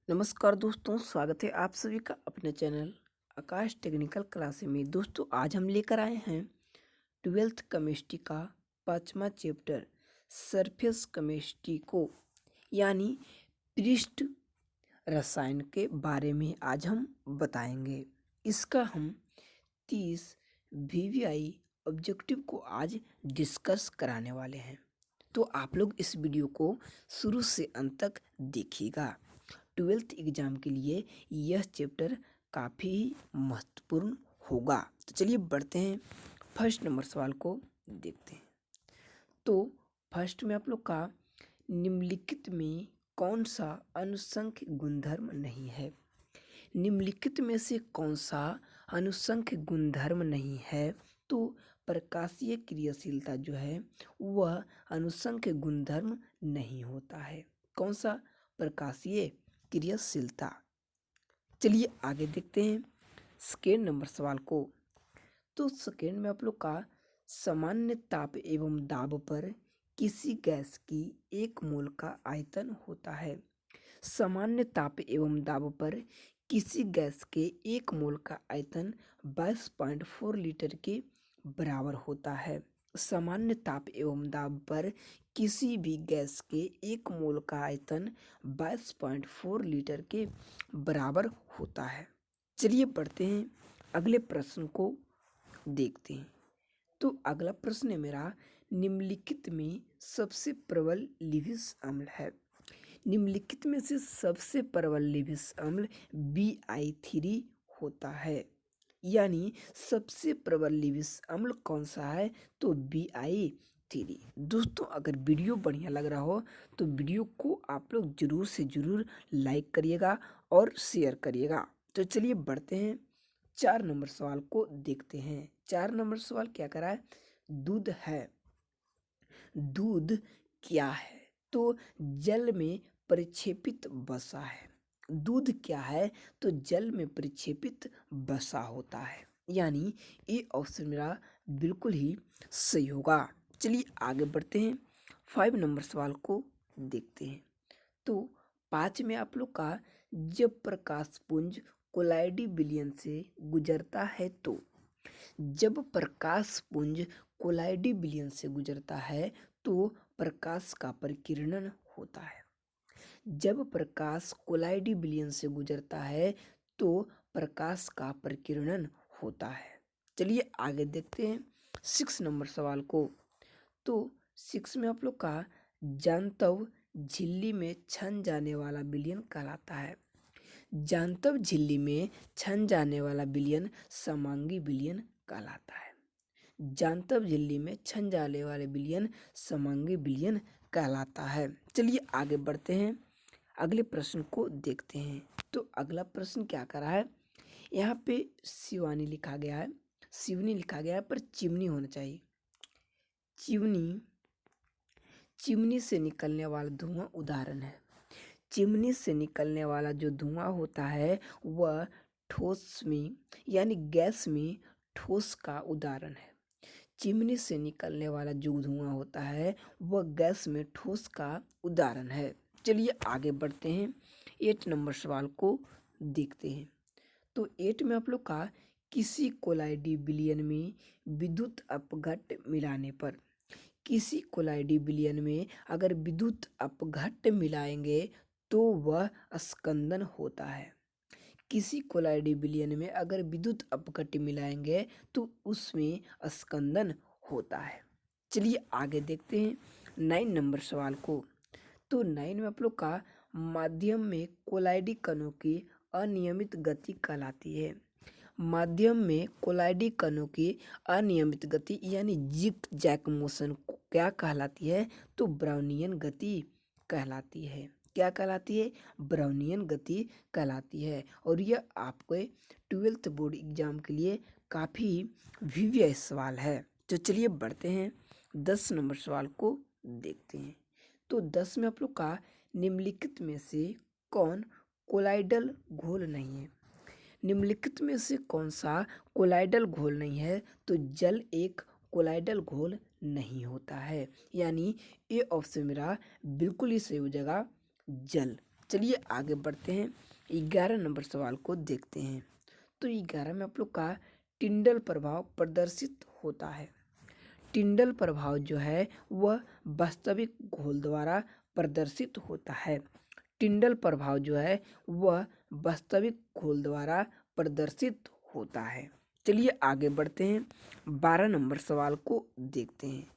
नमस्कार दोस्तों, स्वागत है आप सभी का अपने चैनल आकाश टेक्निकल क्लास में। दोस्तों आज हम लेकर आए हैं ट्वेल्थ केमिस्ट्री का 5वां चैप्टर सरफेस केमिस्ट्री को, यानी पृष्ठ रसायन के बारे में आज हम बताएंगे। इसका हम 30 वीवीआई ऑब्जेक्टिव को आज डिस्कस कराने वाले हैं, तो आप लोग इस वीडियो को शुरू से अंत तक देखिएगा। ट्वेल्थ एग्जाम के लिए यह चैप्टर काफ़ी महत्वपूर्ण होगा। तो चलिए बढ़ते हैं, फर्स्ट नंबर सवाल को देखते हैं। तो फर्स्ट में आप लोग का निम्नलिखित में कौन सा अनुसंख्य गुणधर्म नहीं है? निम्नलिखित में से कौन सा अनुसंख्य गुणधर्म नहीं है? तो प्रकाशीय क्रियाशीलता जो है वह अनुसंख्य गुणधर्म नहीं होता है। कौन सा? प्रकाशीय क्रियाशीलता। चलिए आगे देखते हैं सेकेंड नंबर सवाल को। तो सेकेंड में आप लोग का सामान्य ताप एवं दाब पर किसी गैस की 1 मोल का आयतन होता है। सामान्य ताप एवं दाब पर किसी गैस के 1 मोल का आयतन 22.4 लीटर के बराबर होता है। सामान्य ताप एवं दाब पर किसी भी गैस के 1 मोल का आयतन 22.4 लीटर के बराबर होता है। चलिए बढ़ते हैं, अगले प्रश्न को देखते हैं। तो अगला प्रश्न है मेरा, निम्नलिखित में सबसे प्रबल लिविस अम्ल है। निम्नलिखित में से सबसे प्रबल लिविस अम्ल BI3 होता है, यानी सबसे प्रबल लिविस अम्ल कौन सा है? तो BI3। दोस्तों अगर वीडियो बढ़िया लग रहा हो तो वीडियो को आप लोग जरूर से जरूर लाइक करिएगा और शेयर करिएगा। तो चलिए बढ़ते हैं, 4 नंबर सवाल को देखते हैं। 4 नंबर सवाल क्या करा है? दूध है। दूध क्या है? तो जल में परिक्षेपित वसा है। दूध क्या है? तो जल में परिक्षेपित वसा होता है, यानी ये ऑप्शन मेरा बिल्कुल ही सही होगा। चलिए आगे बढ़ते हैं, 5 नंबर सवाल को देखते हैं। तो 5 में आप लोग का, जब प्रकाश पुंज कोलाइडी विलयन से गुजरता है तो, जब प्रकाश पुंज कोलाइडी विलयन से गुजरता है तो प्रकाश का परिकिरणन होता है। जब प्रकाश कोलाइडी विलयन से गुजरता है तो प्रकाश का परिकिरणन होता है। चलिए आगे देखते हैं 6 नंबर सवाल को। तो 6 में आप लोग का, जानतव झिल्ली में छन जाने वाला विलयन कहलाता है। जानतव झिल्ली में छन जाने वाला विलयन समांगी विलयन कहलाता है। जानतव झिल्ली में छन जाने वाले विलयन समांगी विलयन कहलाता है। चलिए आगे बढ़ते हैं, अगले प्रश्न को देखते हैं। तो अगला प्रश्न क्या करा है? यहाँ पे शिवानी लिखा गया है, शिवनी लिखा गया है, पर चिमनी होना चाहिए। चिमनी, चिमनी से निकलने वाला धुआं उदाहरण है। चिमनी से निकलने वाला जो धुआं होता है वह ठोस में, यानी गैस में ठोस का उदाहरण है। चिमनी से निकलने वाला जो धुआं होता है वह गैस में ठोस का उदाहरण है। चलिए आगे बढ़ते हैं, 8 नंबर सवाल को देखते हैं। तो 8 में आप लोग का, किसी कोलाइडी विलयन में विद्युत अपघट्ट मिलाने पर, किसी कोलाइडी विलयन में अगर विद्युत अपघट्ट मिलाएंगे तो वह स्कंदन होता है। किसी कोलाइडी विलयन में अगर विद्युत अपघट्ट मिलाएंगे तो उसमें स्कंदन होता है। चलिए आगे देखते हैं 9 नंबर सवाल को। तो 9 में आप लोग का, माध्यम में कोलाइडी कणों की अनियमित गति कहलाती है। माध्यम में कोलाइडी कणों की अनियमित गति यानी जिग जैग मोशन क्या कहलाती है? तो ब्राउनियन गति कहलाती है। क्या कहलाती है? ब्राउनियन गति कहलाती है। और यह आपके 12th बोर्ड एग्जाम के लिए काफ़ी विविध सवाल है। तो चलिए बढ़ते हैं, 10 नंबर सवाल को देखते हैं। तो 10 में आप लोग का, निम्नलिखित में से कौन कोलाइडल घोल नहीं है? निम्नलिखित में से कौन सा कोलाइडल घोल नहीं है? तो जल एक कोलाइडल घोल नहीं होता है, यानी ये ऑप्शन मेरा बिल्कुल ही सही हो जाएगा, जल। चलिए आगे बढ़ते हैं, 11 नंबर सवाल को देखते हैं। तो 11 में आप लोग का टिंडल प्रभाव प्रदर्शित होता है। टिंडल प्रभाव जो है वह वास्तविक घोल द्वारा प्रदर्शित होता है। टिंडल प्रभाव जो है वह वास्तविक घोल द्वारा प्रदर्शित होता है। चलिए आगे बढ़ते हैं, 12 नंबर सवाल को देखते हैं।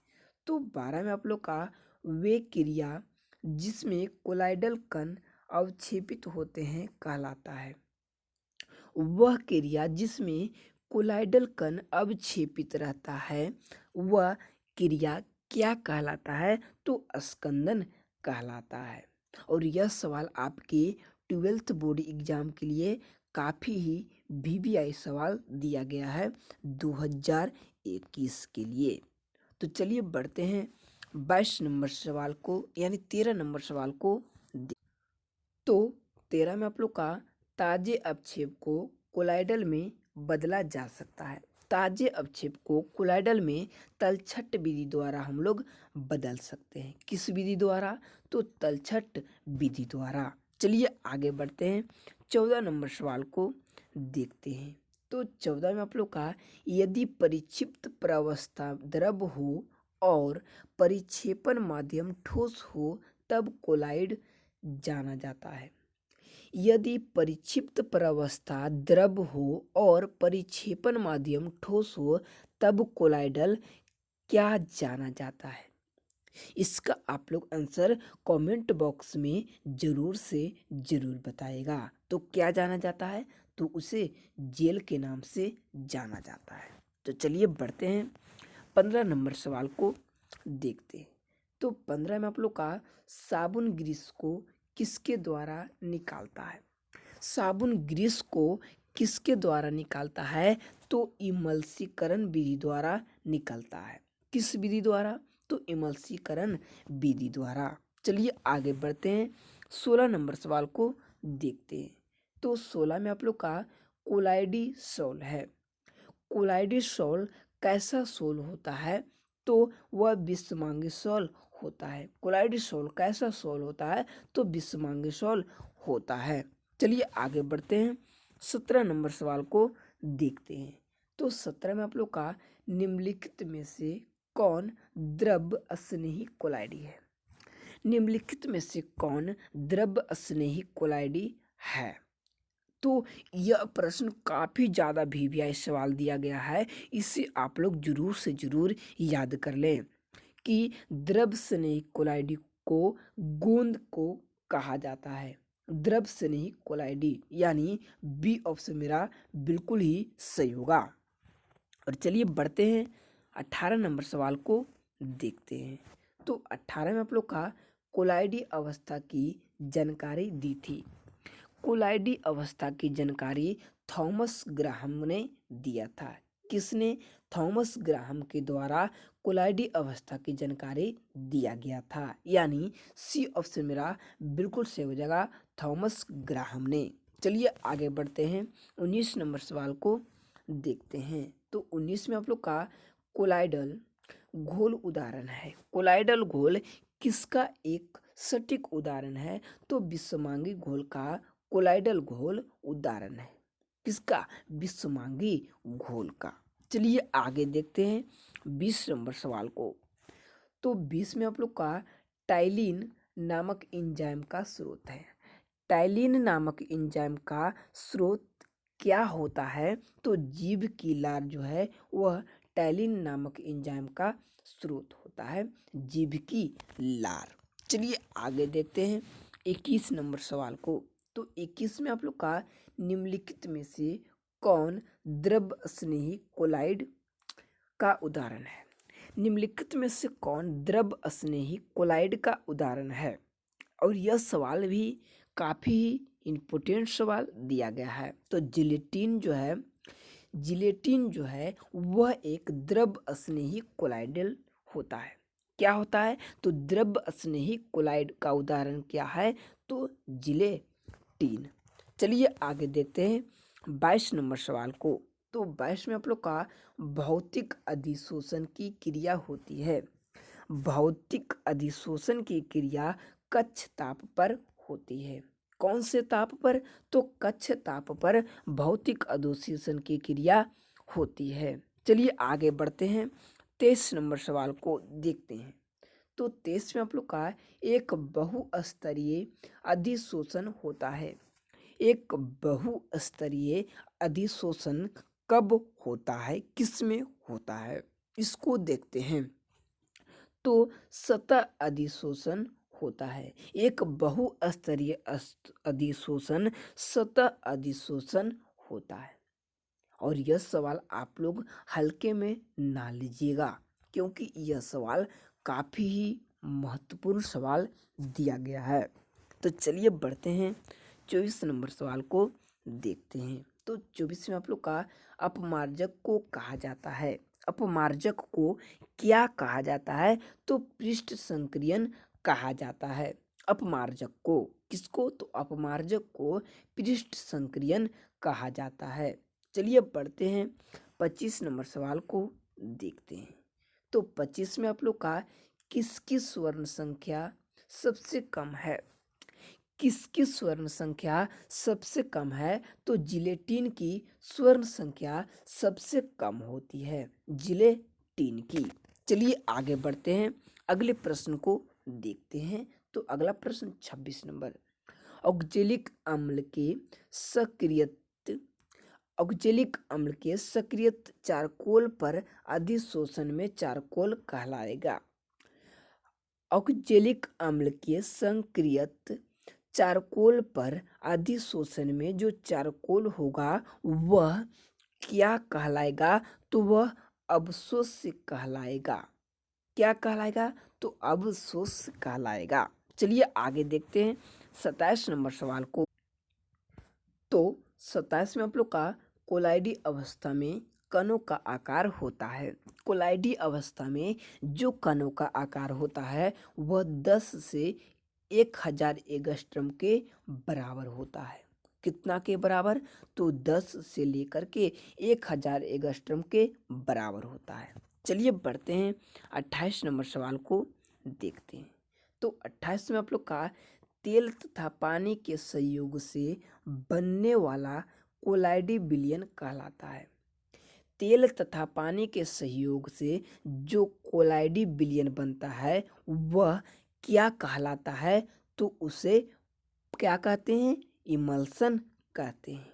तो 12 में आप लोग का वे क्रिया जिसमें कोलाइडल कण अवक्षेपित होते हैं कहलाता है। वह क्रिया जिसमें कोलाइडल कण अवक्षेपित रहता है वह क्रिया क्या कहलाता है? तो स्कंदन कहलाता है। और यह सवाल आपके 12th बोर्ड एग्जाम के लिए काफ़ी ही वीवीआई सवाल दिया गया है 2021 के लिए। तो चलिए बढ़ते हैं 22 नंबर सवाल को, यानी 13 नंबर सवाल को। तो 13 में आप लोग का ताजे अवक्षेप को कोलाइडल में बदला जा सकता है। ताजे अवक्षेप को कोलाइडल में तलछट विधि द्वारा हम लोग बदल सकते हैं। किस विधि द्वारा? तो तलछट विधि द्वारा। चलिए आगे बढ़ते हैं, 14 नंबर सवाल को देखते हैं। तो 14 में आप लोग का यदि परिक्षिप्त प्रावस्था द्रव हो और परिक्षेपण माध्यम ठोस हो तब कोलाइड जाना जाता है। यदि परिक्षिप्त प्रावस्था द्रव हो और परिक्षेपण माध्यम ठोस हो तब कोलाइडल क्या जाना जाता है? इसका आप लोग आंसर कमेंट बॉक्स में जरूर से जरूर बताएगा। तो क्या जाना जाता है? तो उसे जेल के नाम से जाना जाता है। तो चलिए बढ़ते हैं, 15 नंबर सवाल को देखते हैं। तो 15 में आप लोग का साबुन ग्रीस को किसके द्वारा निकालता है? साबुन ग्रीस को किसके द्वारा निकालता है? तो इमल्सीकरण विधि द्वारा निकलता है। किस विधि द्वारा? तो इमल्सीकरण विधि द्वारा। चलिए आगे बढ़ते हैं, 16 नंबर सवाल को देखते हैं। तो 16 में आप लोग का कोलाइडी सोल है। कोलाइडी सोल कैसा सोल होता है? तो वह विषमांगी सोल होता है। कोलाइडी सोल कैसा सोल होता है? तो विषमांगी सोल होता है। चलिए आगे बढ़ते हैं, 17 नंबर सवाल को देखते हैं। तो 17 में आप लोग का निम्नलिखित में से कौन द्रव स्नेही कोलाइडी है? निम्नलिखित में से कौन द्रव स्नेही कोलाइडी है? तो यह प्रश्न काफ़ी ज़्यादा वीवीआई सवाल दिया गया है, इसे आप लोग जरूर से जरूर याद कर लें कि द्रव स्नेही कोलाइडी को गोंद को कहा जाता है। द्रव स्नेही कोलाइडी, यानी बी ऑप्शन मेरा बिल्कुल ही सही होगा। और चलिए बढ़ते हैं, 18 नंबर सवाल को देखते हैं। तो 18 में आप लोग का कोलाइडी अवस्था की जानकारी दी थी। कोलाइडी अवस्था की जानकारी थॉमस ग्राहम ने दिया था। किसने? थॉमस ग्राहम के द्वारा कोलाइडी अवस्था की जानकारी दिया गया था, यानी सी ऑप्शन मेरा बिल्कुल सही हो जाएगा, थॉमस ग्राहम ने। चलिए आगे बढ़ते हैं, 19 नंबर सवाल को देखते हैं। तो 19 में आप लोग का कोलाइडल घोल उदाहरण है। कोलाइडल घोल किसका एक सटीक उदाहरण है? तो विषमांगी घोल का कोलाइडल घोल उदाहरण है। किसका? विषमांगी घोल का। चलिए आगे देखते हैं 20 नंबर सवाल को। तो 20 में आप लोग का टाइलिन नामक एंजाइम का स्रोत है। टाइलिन नामक एंजाइम का स्रोत क्या होता है? तो जीव की लार जो है वह टाइलिन नामक एंजाइम का स्रोत होता है, जीव की लार। चलिए आगे देखते हैं 21 नंबर सवाल को। तो 21 में आप लोग का निम्नलिखित में से कौन द्रव स्नेही कोलाइड का उदाहरण है? निम्नलिखित में से कौन द्रव स्नेही कोलाइड का उदाहरण है? और यह सवाल भी काफ़ी इम्पोर्टेंट सवाल दिया गया है। तो जिलेटिन जो है वह एक द्रव स्नेही कोलाइडल होता है। क्या होता है? तो द्रव स्नेही कोलाइड का उदाहरण क्या है? तो जिलेटिन। चलिए आगे देखते हैं 22 नंबर सवाल को। तो 22 में आप लोग का भौतिक अधिशोषण की क्रिया होती है। भौतिक अधिशोषण की क्रिया कक्ष ताप पर होती है। कौन से ताप पर? तो कक्ष ताप पर भौतिक अधोषिशन की क्रिया होती है। चलिए आगे बढ़ते हैं, 23 नंबर सवाल को देखते हैं। तो 23 में आप लोग का एक बहुस्तरीय अधिशोषण होता है। एक बहुस्तरीय अधिशोषण कब होता है, किसमें होता है, इसको देखते हैं। तो सतह अधिशोषण होता है। एक बहुस्तरीय अधिशोषण सतह अधिशोषण होता है। और यह सवाल आप लोग हल्के में ना लीजिएगा, क्योंकि यह सवाल काफ़ी ही महत्वपूर्ण सवाल दिया गया है। तो चलिए बढ़ते हैं, 24 नंबर सवाल को देखते हैं। तो 24 में आप लोग का अपमार्जक को कहा जाता है। अपमार्जक को क्या कहा जाता है? तो पृष्ठ संक्रियन कहा जाता है। अपमार्जक को, किसको? तो अपमार्जक को पृष्ठ संक्रियन कहा जाता है। चलिए बढ़ते हैं, 25 नंबर सवाल को देखते हैं। तो 25 में आप लोग का किसकी स्वर्ण संख्या सबसे कम है? किसकी स्वर्ण संख्या सबसे कम है? तो जिलेटिन की स्वर्ण संख्या सबसे कम होती है, जिलेटिन की। चलिए आगे बढ़ते हैं, अगले प्रश्न को देखते हैं। तो अगला प्रश्न 26 नंबर, ऑक्जेलिक अम्ल के सक्रियत ऑक्जेलिक अम्ल के सक्रियत चारकोल पर अधिशोषण में चारकोल कहलाएगा। ऑक्जेलिक अम्ल के सक्रियत चारकोल पर अधिशोषण में जो चारकोल होगा वह क्या कहलाएगा? तो वह अवशोष्य कहलाएगा। क्या कहलाएगा? तो अवशोष्य कहलाएगा। चलिए आगे देखते हैं 27 नंबर सवाल को। तो 27 में आप लोग का कोलाइडी अवस्था में कणों का आकार होता है। कोलाइडी अवस्था में जो कणों का आकार होता है वह 10 से 1000 एंगस्ट्रॉम के बराबर होता है। कितना के बराबर? तो 10 से लेकर के 1000 एंगस्ट्रॉम के बराबर होता है। चलिए बढ़ते हैं, 28 नंबर सवाल को देखते हैं। तो 28 में आप लोग का तेल तथा पानी के संयोग से बनने वाला कोलाइडी विलयन कहलाता है। तेल तथा पानी के सहयोग से जो कोलाइडी विलयन बनता है वह क्या कहलाता है? तो उसे क्या कहते हैं? इमल्सन कहते हैं।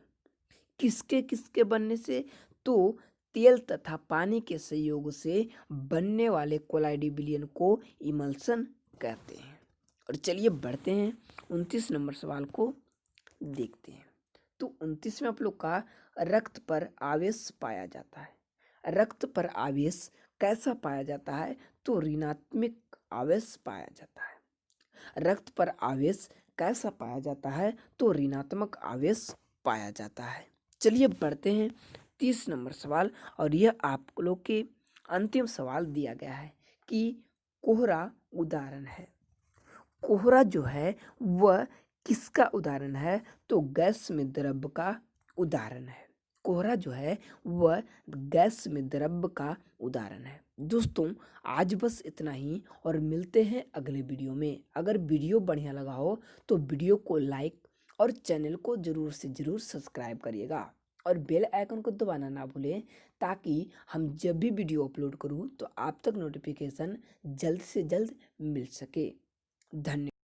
किसके किसके बनने से? तो तेल तथा पानी के संयोग से बनने वाले कोलाइडी विलयन को इमल्सन कहते हैं। और चलिए बढ़ते हैं, 29 नंबर सवाल को देखते हैं। तो 29 में आप लोग का रक्त पर आवेश पाया जाता है। रक्त पर आवेश कैसा पाया जाता है? तो ऋणात्मक आवेश पाया जाता है। रक्त पर आवेश कैसा पाया जाता है? तो ऋणात्मक आवेश पाया जाता है। चलिए बढ़ते हैं, 30 नंबर सवाल, और यह आप लोग के अंतिम सवाल दिया गया है कि कोहरा उदाहरण है। कोहरा जो है वह किसका उदाहरण है? तो गैस में द्रव का उदाहरण है। कोहरा जो है वह गैस में द्रव का उदाहरण है। दोस्तों आज बस इतना ही, और मिलते हैं अगले वीडियो में। अगर वीडियो बढ़िया लगा हो तो वीडियो को लाइक और चैनल को ज़रूर से ज़रूर सब्सक्राइब करिएगा, और बेल आइकन को दबाना ना भूलें, ताकि हम जब भी वीडियो अपलोड करूँ तो आप तक नोटिफिकेशन जल्द से जल्द मिल सके। धन्यवाद।